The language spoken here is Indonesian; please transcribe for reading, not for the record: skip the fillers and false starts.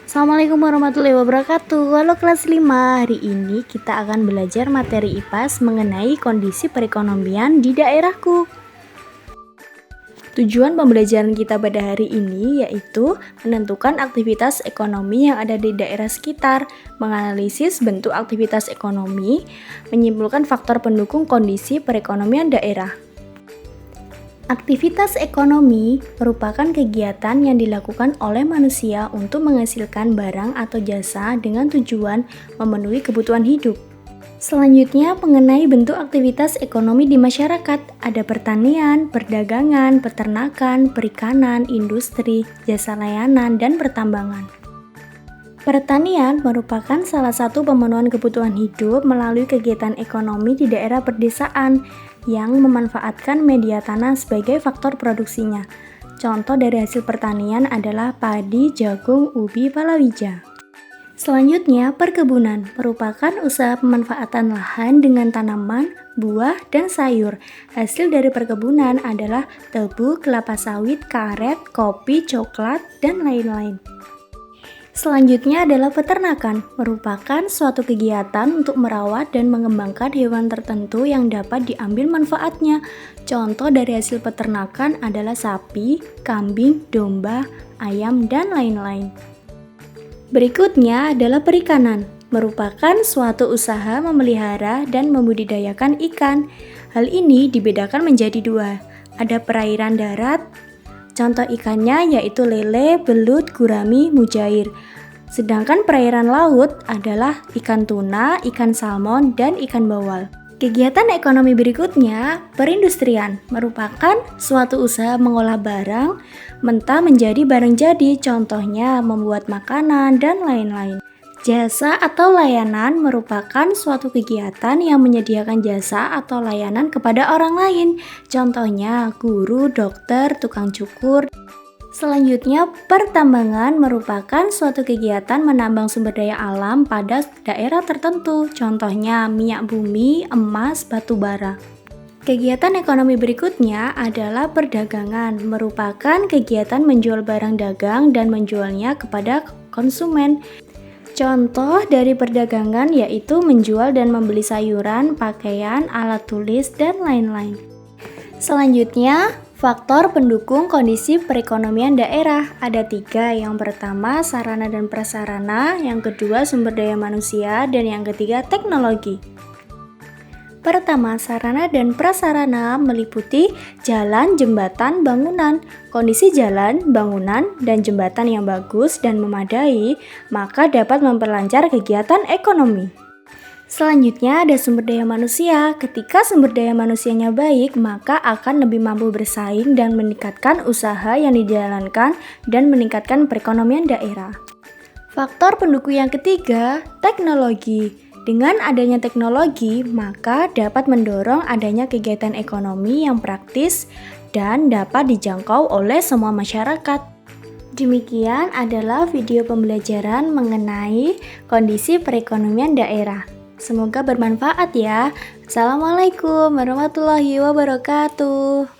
Assalamualaikum warahmatullahi wabarakatuh. Halo kelas 5. Hari ini kita akan belajar materi IPAS mengenai kondisi perekonomian di daerahku. Tujuan pembelajaran kita pada hari ini yaitu menentukan aktivitas ekonomi yang ada di daerah sekitar, menganalisis bentuk aktivitas ekonomi, menyimpulkan faktor pendukung kondisi perekonomian daerah. Aktivitas ekonomi merupakan kegiatan yang dilakukan oleh manusia untuk menghasilkan barang atau jasa dengan tujuan memenuhi kebutuhan hidup. Selanjutnya, mengenai bentuk aktivitas ekonomi di masyarakat, ada pertanian, perdagangan, peternakan, perikanan, industri, jasa layanan, dan pertambangan. Pertanian merupakan salah satu pemenuhan kebutuhan hidup melalui kegiatan ekonomi di daerah perdesaan yang memanfaatkan media tanah sebagai faktor produksinya. Contoh dari hasil pertanian adalah padi, jagung, ubi, palawija. Selanjutnya, perkebunan merupakan usaha pemanfaatan lahan dengan tanaman, buah, dan sayur. Hasil dari perkebunan adalah tebu, kelapa sawit, karet, kopi, coklat, dan lain-lain. Selanjutnya adalah peternakan, merupakan suatu kegiatan untuk merawat dan mengembangkan hewan tertentu yang dapat diambil manfaatnya. Contoh dari hasil peternakan adalah sapi, kambing, domba, ayam, dan lain-lain. Berikutnya adalah perikanan, merupakan suatu usaha memelihara dan membudidayakan ikan. Hal ini dibedakan menjadi dua, ada perairan darat. Contoh ikannya yaitu lele, belut, gurami, mujair. Sedangkan perairan laut adalah ikan tuna, ikan salmon, dan ikan bawal. Kegiatan ekonomi berikutnya, perindustrian, merupakan suatu usaha mengolah barang mentah menjadi barang jadi, contohnya membuat makanan, dan lain-lain. Jasa atau layanan merupakan suatu kegiatan yang menyediakan jasa atau layanan kepada orang lain, contohnya guru, dokter, tukang cukur. Selanjutnya, pertambangan merupakan suatu kegiatan menambang sumber daya alam pada daerah tertentu, contohnya minyak bumi, emas, batu bara. Kegiatan ekonomi berikutnya adalah perdagangan, merupakan kegiatan menjual barang dagang dan menjualnya kepada konsumen. Contoh dari perdagangan yaitu menjual dan membeli sayuran, pakaian, alat tulis, dan lain-lain. Selanjutnya, faktor pendukung kondisi perekonomian daerah. Ada 3, yang pertama sarana dan prasarana, yang kedua sumber daya manusia, dan yang ketiga teknologi. Pertama, sarana dan prasarana meliputi jalan, jembatan, bangunan. Kondisi jalan, bangunan, dan jembatan yang bagus dan memadai, maka dapat memperlancar kegiatan ekonomi. Selanjutnya ada sumber daya manusia. Ketika sumber daya manusianya baik, maka akan lebih mampu bersaing dan meningkatkan usaha yang dijalankan dan meningkatkan perekonomian daerah. Faktor pendukung yang ketiga, teknologi. Dengan adanya teknologi, maka dapat mendorong adanya kegiatan ekonomi yang praktis dan dapat dijangkau oleh semua masyarakat. Demikian adalah video pembelajaran mengenai kondisi perekonomian daerah. Semoga bermanfaat ya. Assalamualaikum warahmatullahi wabarakatuh.